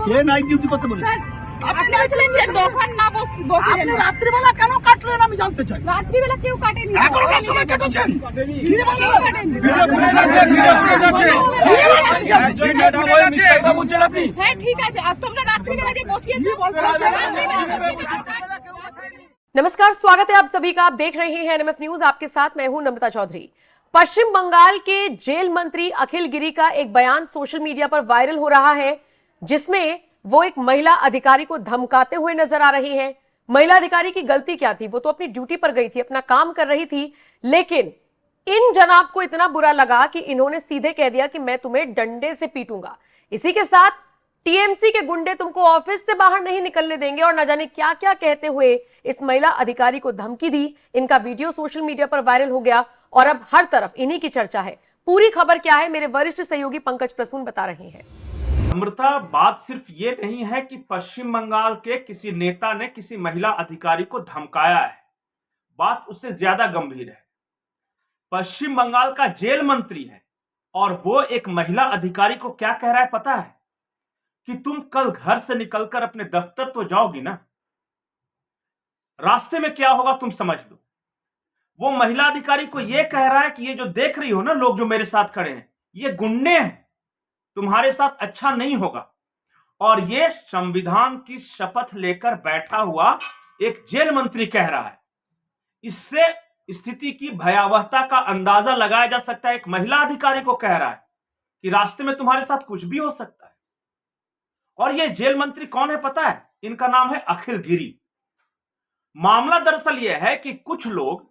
কে night duty করতে বলেছে? আপনি বলেছিলেন যে দোকান না বসে আপনি রাত্রিবেলা কেন কাটলেন আমি জানতে চাই। রাত্রিবেলা কেউ কাটেনি। এখনকার সময় কেটেছেন? কি বলেন? ভিডিও ফুটেজ আছে, ভিডিও ফুটেজ আছে। হ্যাঁ ঠিক আছে, আর তোমরা রাত্রিবেলা যে বসিয়েছো नमस्कार, स्वागत है आप सभी का। आप देख रहे हैं एनएमएफ न्यूज। आपके साथ मैं हूं नमिता चौधरी। पश्चिम बंगाल के जेल मंत्री अखिल गिरी का एक बयान सोशल मीडिया पर वायरल हो रहा है, जिसमें वो एक महिला अधिकारी को धमकाते हुए नजर आ रही हैं। महिला अधिकारी की गलती क्या थी? वो तो अपनी ड्यूटी पर गई थी, अपना काम कर रही थी, लेकिन इन जनाब को इतना बुरा लगा कि इन्होंने सीधे कह दिया कि मैं तुम्हें डंडे से पीटूंगा। इसी के साथ टीएमसी के गुंडे तुमको ऑफिस से बाहर नहीं निकलने देंगे, और न जाने क्या क्या कहते हुए इस महिला अधिकारी को धमकी दी। इनका वीडियो सोशल मीडिया पर वायरल हो गया और अब हर तरफ इन्हीं की चर्चा है। पूरी खबर क्या है, मेरे वरिष्ठ सहयोगी पंकज प्रसून बता रहे हैं। अमृता, बात सिर्फ ये नहीं है कि पश्चिम बंगाल के किसी नेता ने किसी महिला अधिकारी को धमकाया है, बात उससे ज्यादा गंभीर है। पश्चिम बंगाल का जेल मंत्री है और वो एक महिला अधिकारी को क्या कह रहा है पता है? कि तुम कल घर से निकलकर अपने दफ्तर तो जाओगी ना, रास्ते में क्या होगा तुम समझ लो। वो महिला अधिकारी को यह कह रहा है कि ये जो देख रही हो ना लोग जो मेरे साथ खड़े हैं, ये गुंडे हैं, तुम्हारे साथ अच्छा नहीं होगा। और ये संविधान की शपथ लेकर बैठा हुआ एक जेल मंत्री कह रहा है। इससे स्थिति की भयावहता का अंदाजा लगाया जा सकता है। एक महिला अधिकारी को कह रहा है कि रास्ते में तुम्हारे साथ कुछ भी हो सकता है। और ये जेल मंत्री कौन है पता है? इनका नाम है अखिल गिरी। मामला दरअसल यह है कि कुछ लोग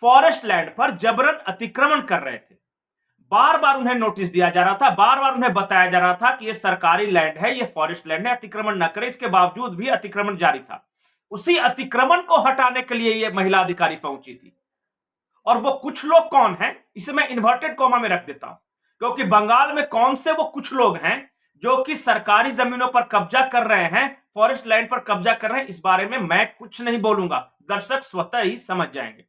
फॉरेस्ट लैंड पर जबरन अतिक्रमण कर रहे थे। बार बार उन्हें नोटिस दिया जा रहा था, बार बार उन्हें बताया जा रहा था कि यह सरकारी लैंड है, यह फॉरेस्ट लैंड है, अतिक्रमण न करें। इसके बावजूद भी अतिक्रमण जारी था। उसी अतिक्रमण को हटाने के लिए यह महिला अधिकारी पहुंची थी। और वो कुछ लोग कौन हैं, इसे मैं इन्वर्टेड कॉमा में रख देता हूं, क्योंकि बंगाल में कौन से वो कुछ लोग हैं जो कि सरकारी जमीनों पर कब्जा कर रहे हैं, फॉरेस्ट लैंड पर कब्जा कर रहे हैं, इस बारे में मैं कुछ नहीं बोलूंगा, दर्शक स्वतः ही समझ जाएंगे।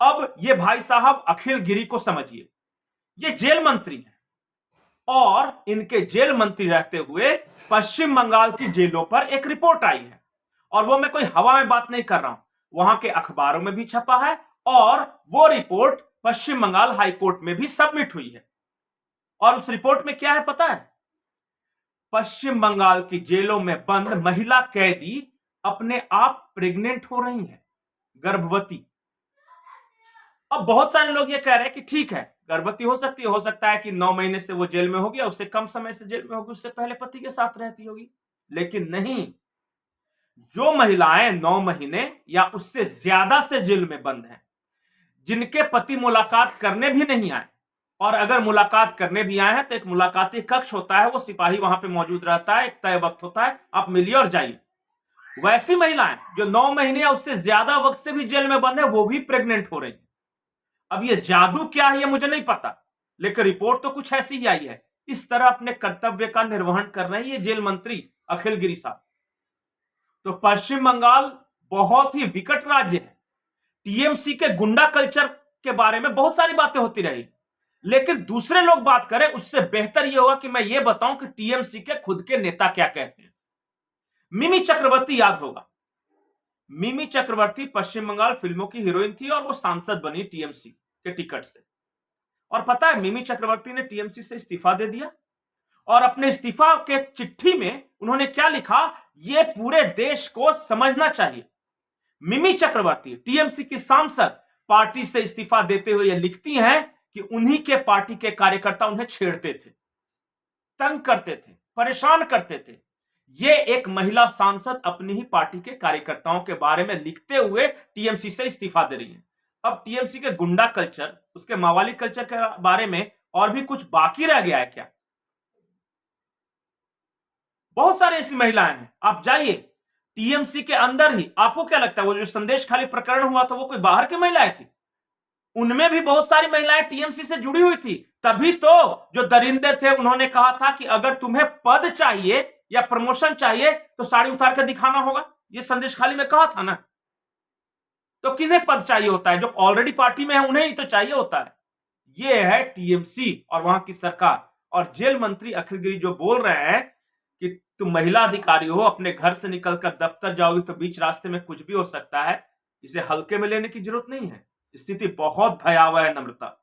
अब ये भाई साहब अखिल गिरी को समझिए, ये जेल मंत्री हैं और इनके जेल मंत्री रहते हुए पश्चिम बंगाल की जेलों पर एक रिपोर्ट आई है। और वो मैं कोई हवा में बात नहीं कर रहा हूं, वहां के अखबारों में भी छपा है और वो रिपोर्ट पश्चिम बंगाल हाईकोर्ट में भी सबमिट हुई है। और उस रिपोर्ट में क्या है पता है? पश्चिम बंगाल की जेलों में बंद महिला कैदी अपने आप प्रेग्नेंट हो रही हैं, गर्भवती। अब बहुत सारे लोग ये कह रहे हैं कि ठीक है, गर्भवती हो सकती है, हो सकता है कि 9 महीने से वो जेल में होगी, या उससे कम समय से जेल में होगी, उससे पहले पति के साथ रहती होगी। लेकिन नहीं, जो महिलाएं 9 महीने या उससे ज्यादा से जेल में बंद हैं, जिनके पति मुलाकात करने भी नहीं आए, और अगर मुलाकात करने भी आए हैं तो एक मुलाकाती कक्ष होता है, वो सिपाही वहां पे मौजूद रहता है, एक तय वक्त होता है, आप मिलिए और जाइए। वैसी महिलाएं जो 9 महीने या उससे ज्यादा वक्त से भी जेल में बंद है, वो भी प्रेग्नेंट हो रही है। अब ये जादू क्या है ये मुझे नहीं पता, लेकिन रिपोर्ट तो कुछ ऐसी ही आई है। इस तरह अपने कर्तव्य का निर्वहन कर रहे हैं ये जेल मंत्री अखिल गिरी साहब। तो पश्चिम बंगाल बहुत ही विकट राज्य है। टीएमसी के गुंडा कल्चर के बारे में बहुत सारी बातें होती रही, लेकिन दूसरे लोग बात करें उससे बेहतर यह होगा कि मैं ये बताऊं कि टीएमसी के खुद के नेता क्या कहते हैं। मिमी चक्रवर्ती याद होगा, मिमी चक्रवर्ती पश्चिम बंगाल फिल्मों की हीरोइन थी और वो सांसद बनी टीएमसी के टिकट से। और पता है मिमी चक्रवर्ती ने टीएमसी से इस्तीफा दे दिया, और अपने इस्तीफा के चिट्ठी में उन्होंने क्या लिखा, ये पूरे देश को समझना चाहिए। मिमी चक्रवर्ती टीएमसी की सांसद पार्टी से इस्तीफा देते हुए ये लिखती हैं कि उन्हीं के पार्टी के कार्यकर्ता उन्हें छेड़ते थे, तंग करते थे, परेशान करते थे। ये एक महिला सांसद अपनी ही पार्टी के कार्यकर्ताओं के बारे में लिखते हुए टीएमसी से इस्तीफा दे रही है। अब टीएमसी के गुंडा कल्चर, उसके मावाली कल्चर के बारे में और भी कुछ बाकी रह गया है क्या? बहुत सारे ऐसी महिलाएं हैं, आप जाइए टीएमसी के अंदर ही, आपको क्या लगता है वो जो संदेश खाली प्रकरण हुआ था वो कोई बाहर की महिलाएं थी? उनमें भी बहुत सारी महिलाएं टीएमसी से जुड़ी हुई थी। तभी तो जो दरिंदे थे उन्होंने कहा था कि अगर तुम्हें पद चाहिए या प्रमोशन चाहिए तो साड़ी उतार कर दिखाना होगा, ये संदेश खाली में कहा था ना। तो किन्हें पद चाहिए होता है? जो ऑलरेडी पार्टी में है उन्हें ही तो चाहिए होता है। ये है टीएमसी और वहां की सरकार। और जेल मंत्री अखिल गिरी जो बोल रहे हैं कि तुम महिला अधिकारी हो, अपने घर से निकलकर दफ्तर जाओगी तो बीच रास्ते में कुछ भी हो सकता है। इसे हल्के में लेने की जरूरत नहीं है। स्थिति बहुत भयावह है नम्रता।